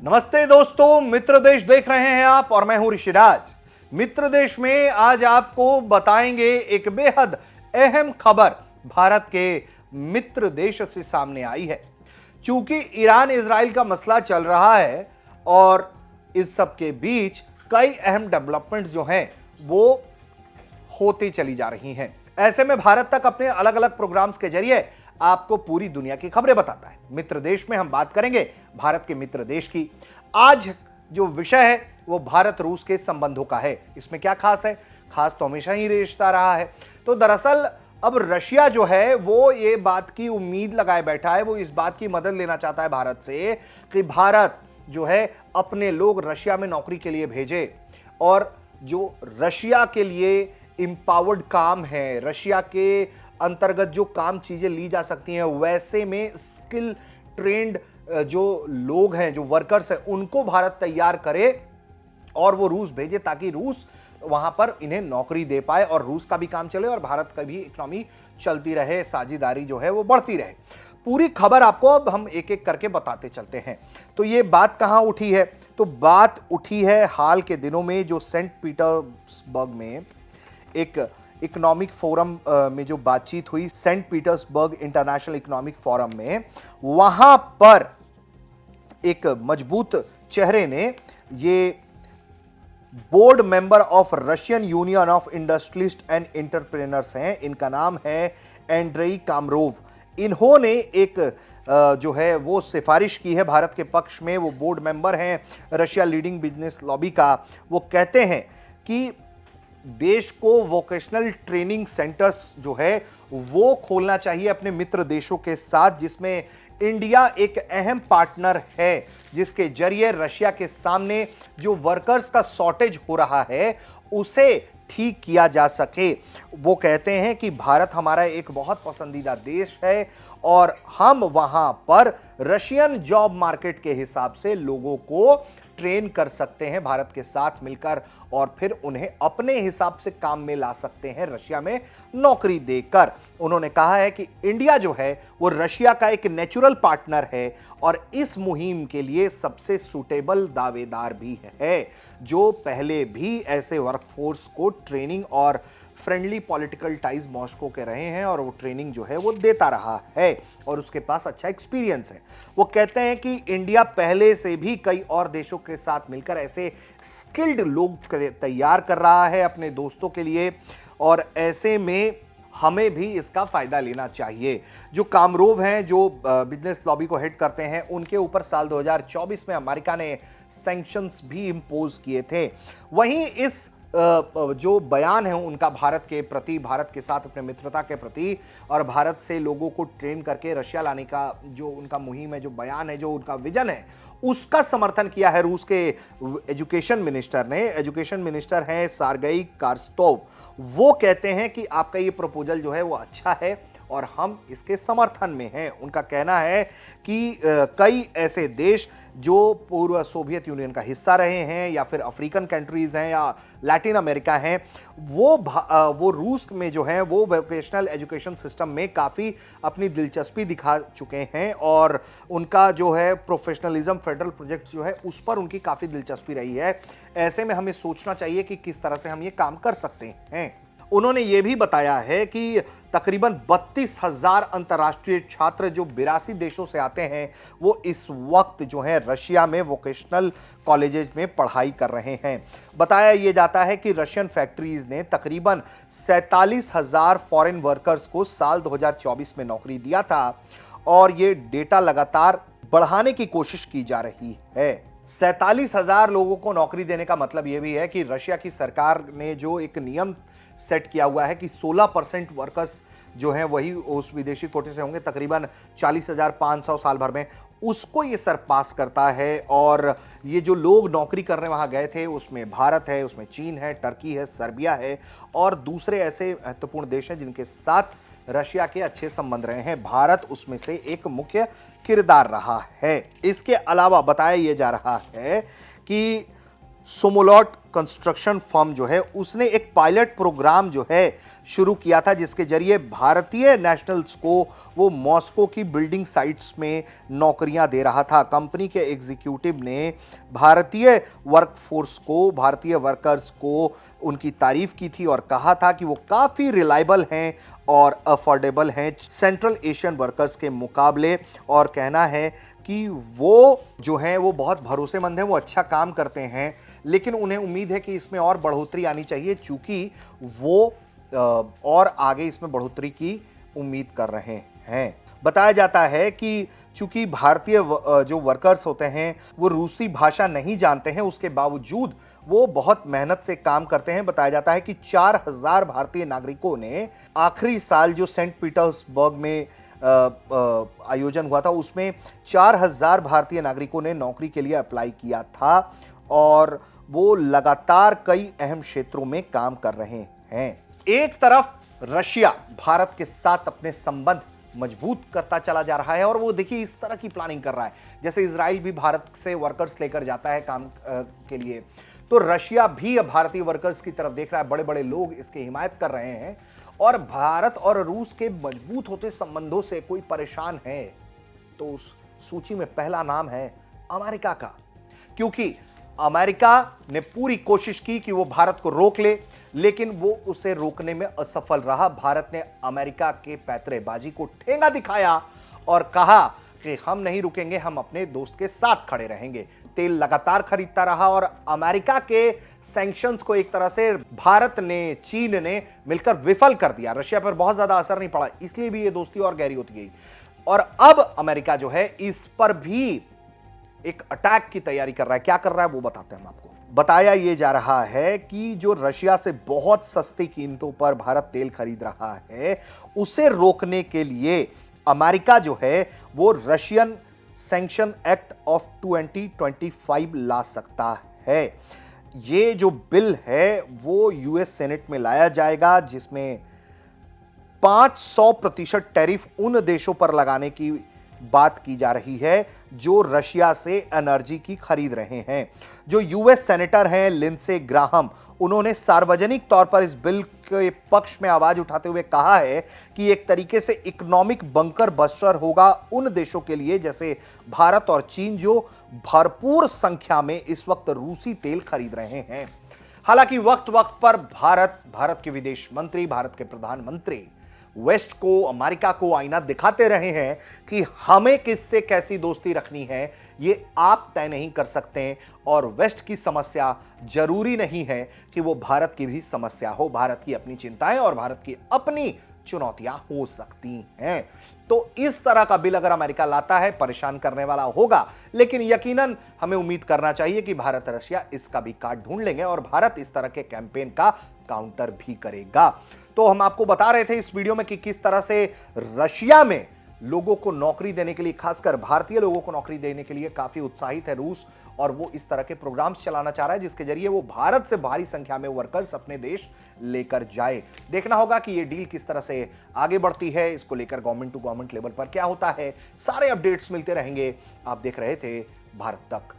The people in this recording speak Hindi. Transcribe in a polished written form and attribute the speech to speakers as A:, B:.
A: नमस्ते दोस्तों, मित्र देश देख रहे हैं आप और मैं हूं ऋषिराज। मित्र देश में आज आपको बताएंगे एक बेहद अहम खबर भारत के मित्र देश से सामने आई है। चूंकि ईरान इजराइल का मसला चल रहा है और इस सब के बीच कई अहम डेवलपमेंट्स जो हैं वो होती चली जा रही हैं। ऐसे में भारत तक अपने अलग अलग प्रोग्राम्स के जरिए आपको पूरी दुनिया की खबरें बताता है। मित्र देश में हम बात करेंगे भारत के मित्र देश की। आज जो विषय है वो भारत रूस के संबंधों का है। इसमें क्या खास है? खास तो हमेशा ही रिश्ता रहा है। तो दरअसल अब रशिया जो है वो ये बात की उम्मीद लगाए बैठा है, वो इस बात की मदद लेना चाहता है भारत से कि भारत जो है अपने लोग रशिया में नौकरी के लिए भेजे और जो रशिया के लिए इंपावर्ड काम है, रशिया के अंतर्गत जो काम चीजें ली जा सकती हैं वैसे में स्किल ट्रेंड जो लोग हैं, जो वर्कर्स हैं, उनको भारत तैयार करे और वो रूस भेजे ताकि रूस वहां पर इन्हें नौकरी दे पाए और रूस का भी काम चले और भारत का भी इकोनॉमी चलती रहे, साझेदारी जो है वो बढ़ती रहे। पूरी खबर आपको अब हम एक एक करके बताते चलते हैं। तो ये बात कहां उठी है? तो बात उठी है हाल के दिनों में जो सेंट पीटर्सबर्ग में एक इकोनॉमिक फोरम में जो बातचीत हुई, Saint Petersburg International Economic Forum में, वहां पर एक मजबूत चेहरे ने, ये board member of Russian Union of Industrialist and Entrepreneurs हैं, इनका नाम है एंड्रेई कामरोव। इन्होंने एक जो है वो सिफारिश की है भारत के पक्ष में। वो बोर्ड मेंबर हैं रशिया लीडिंग बिजनेस लॉबी का। वो कहते हैं कि देश को वोकेशनल ट्रेनिंग सेंटर्स जो है वो खोलना चाहिए अपने मित्र देशों के साथ, जिसमें इंडिया एक अहम पार्टनर है, जिसके जरिए रशिया के सामने जो वर्कर्स का शॉर्टेज हो रहा है उसे ठीक किया जा सके। वो कहते हैं कि भारत हमारा एक बहुत पसंदीदा देश है और हम वहां पर रशियन जॉब मार्केट के हिसाब से लोगों को ट्रेन कर सकते हैं भारत के साथ मिलकर और फिर उन्हें अपने हिसाब से काम में ला सकते हैं रशिया में नौकरी देकर। उन्होंने कहा है कि इंडिया जो है वो रशिया का एक नेचुरल पार्टनर है और इस मुहिम के लिए सबसे सूटेबल दावेदार भी है, जो पहले भी ऐसे वर्कफोर्स को ट्रेनिंग और फ्रेंडली पॉलिटिकल टाइज मॉस्को के रहे हैं और वो ट्रेनिंग जो है वो देता रहा है और उसके पास अच्छा एक्सपीरियंस है। वो कहते हैं कि इंडिया पहले से भी कई और देशों के साथ मिलकर ऐसे स्किल्ड लोग तैयार कर रहा है अपने दोस्तों के लिए और ऐसे में हमें भी इसका फायदा लेना चाहिए। जो कामरोव हैं, जो बिजनेस लॉबी को हेड करते हैं, उनके ऊपर साल 2024 में अमेरिका ने सैंक्शंस भी इंपोज किए थे। वहीं इस जो बयान है उनका भारत के प्रति, भारत के साथ अपने मित्रता के प्रति और भारत से लोगों को ट्रेन करके रशिया लाने का जो उनका मुहिम है, जो बयान है, जो उनका विजन है, उसका समर्थन किया है रूस के एजुकेशन मिनिस्टर ने। एजुकेशन मिनिस्टर हैं सार्गई कार्स्तोव। वो कहते हैं कि आपका ये प्रपोजल जो है वो अच्छा है और हम इसके समर्थन में हैं। उनका कहना है कि कई ऐसे देश जो पूर्व सोवियत यूनियन का हिस्सा रहे हैं या फिर अफ्रीकन कंट्रीज हैं या लैटिन अमेरिका हैं, वो रूस में जो है वो वोकेशनल एजुकेशन सिस्टम में काफ़ी अपनी दिलचस्पी दिखा चुके हैं और उनका जो है प्रोफेशनलिज्म फेडरल प्रोजेक्ट जो है उस पर उनकी काफ़ी दिलचस्पी रही है। ऐसे में हमें सोचना चाहिए कि किस तरह से हम ये काम कर सकते हैं। उन्होंने ये भी बताया है कि तकरीबन 32,000 अंतर्राष्ट्रीय छात्र जो 82 देशों से आते हैं वो इस वक्त जो है रशिया में वोकेशनल कॉलेजेस में पढ़ाई कर रहे हैं। बताया ये जाता है कि रशियन फैक्ट्रीज ने तकरीबन 47,000 फॉरेन वर्कर्स को साल 2024 में नौकरी दिया था और ये डेटा लगातार बढ़ाने की कोशिश की जा रही है। 47,000 लोगों को नौकरी देने का मतलब यह भी है कि रशिया की सरकार ने जो एक नियम सेट किया हुआ है कि 16% वर्कर्स जो हैं वही उस विदेशी कोटे से होंगे, तकरीबन 40,500 साल भर में, उसको ये सरपास करता है। और ये जो लोग नौकरी करने वहां गए थे उसमें भारत है, उसमें चीन है, टर्की है, सर्बिया है और दूसरे ऐसे महत्वपूर्ण देश हैं जिनके साथ रशिया के अच्छे संबंध रहे हैं। भारत उसमें से एक मुख्य किरदार रहा है। इसके अलावा बताया यह जा रहा है कि सोमोलॉट कंस्ट्रक्शन फर्म जो है उसने एक पायलट प्रोग्राम जो है शुरू किया था, जिसके जरिए भारतीय नेशनल्स को वो मॉस्को की बिल्डिंग साइट्स में नौकरियां दे रहा था। कंपनी के एग्जीक्यूटिव ने भारतीय वर्कफोर्स को, भारतीय वर्कर्स को उनकी तारीफ की थी और कहा था कि वो काफ़ी रिलायबल हैं और अफोर्डेबल हैं सेंट्रल एशियन वर्कर्स के मुकाबले, और कहना है कि वो जो हैं वो बहुत भरोसेमंद हैं, वो अच्छा काम करते हैं, लेकिन उन्हें उम्मीद है कि इसमें और बढ़ोतरी आनी चाहिए, चूंकि वो और आगे इसमें बढ़ोतरी की उम्मीद कर रहे हैं। बताया जाता है कि चूंकि भारतीय जो वर्कर्स होते हैं वो रूसी भाषा नहीं जानते हैं, उसके बावजूद वो बहुत मेहनत से काम करते हैं। बताया जाता है कि 4000 भारतीय नागरिकों ने आखिरी साल जो सेंट पीटर्सबर्ग में आयोजन हुआ था उसमें 4000 भारतीय नागरिकों ने नौकरी के लिए अप्लाई किया था और वो लगातार कई अहम क्षेत्रों में काम कर रहे हैं। एक तरफ रशिया भारत के साथ अपने संबंध मजबूत करता चला जा रहा है और वो देखिए इस तरह की प्लानिंग कर रहा है, जैसे इजराइल भी भारत से वर्कर्स लेकर जाता है काम के लिए, तो रशिया भी अब भारतीय वर्कर्स की तरफ देख रहा है। बड़े बड़े लोग इसकी हिमायत कर रहे हैं और भारत और रूस के मजबूत होते संबंधों से कोई परेशान है तो उस सूची में पहला नाम है अमेरिका का, क्योंकि अमेरिका ने पूरी कोशिश की कि वो भारत को रोक ले, लेकिन वो उसे रोकने में असफल रहा। भारत ने अमेरिका के पैंतरेबाजी को ठेंगा दिखाया और कहा कि हम नहीं रुकेंगे, हम अपने दोस्त के साथ खड़े रहेंगे। तेल लगातार खरीदता रहा और अमेरिका के सैंक्शंस को एक तरह से भारत ने, चीन ने मिलकर विफल कर दिया। रशिया पर बहुत ज्यादा असर नहीं पड़ा, इसलिए भी ये दोस्ती और गहरी होती गई। और अब अमेरिका जो है इस पर भी एक अटैक की तैयारी कर रहा है। क्या कर रहा है वो बताते हैं हम आपको। बताया यह जा रहा है कि जो रशिया से बहुत सस्ती कीमतों पर भारत तेल खरीद रहा है, उसे रोकने के लिए अमेरिका जो है वो रशियन सैंक्शन एक्ट ऑफ 2025 ला सकता है। ये जो बिल है वो यूएस सेनेट में लाया जाएगा, जिसमें 500% टैरिफ उन देशों पर लगाने की बात की जा रही है जो रशिया से एनर्जी की खरीद रहे हैं। जो यूएस सेनेटर हैं लिंडसे ग्राहम, उन्होंने सार्वजनिक तौर पर इस बिल के पक्ष में आवाज उठाते हुए कहा है कि एक तरीके से इकोनॉमिक बंकर बस्टर होगा उन देशों के लिए जैसे भारत और चीन, जो भरपूर संख्या में इस वक्त रूसी तेल खरीद रहे हैं। हालांकि वक्त वक्त पर भारत के विदेश मंत्री, भारत के प्रधानमंत्री वेस्ट को, अमेरिका को आईना दिखाते रहे हैं कि हमें किससे कैसी दोस्ती रखनी है ये आप तय नहीं कर सकते, और वेस्ट की समस्या जरूरी नहीं है कि वो भारत की भी समस्या हो। भारत की अपनी चिंताएं और भारत की अपनी चुनौतियां हो सकती हैं। तो इस तरह का बिल अगर अमेरिका लाता है परेशान करने वाला होगा, लेकिन यकीनन हमें उम्मीद करना चाहिए कि भारत रशिया इसका भी काट ढूंढ लेंगे और भारत इस तरह के कैंपेन का काउंटर भी करेगा। तो हम आपको बता रहे थे इस वीडियो में कि किस तरह से रशिया में लोगों को नौकरी देने के लिए, खासकर भारतीय लोगों को नौकरी देने के लिए काफी उत्साहित है रूस, और वो इस तरह के प्रोग्राम्स चलाना चाह रहा है जिसके जरिए वो भारत से भारी संख्या में वर्कर्स अपने देश लेकर जाए। देखना होगा कि ये डील किस तरह से आगे बढ़ती है, इसको लेकर गवर्नमेंट टू गवर्नमेंट लेवल पर क्या होता है। सारे अपडेट्स मिलते रहेंगे। आप देख रहे थे भारत तक।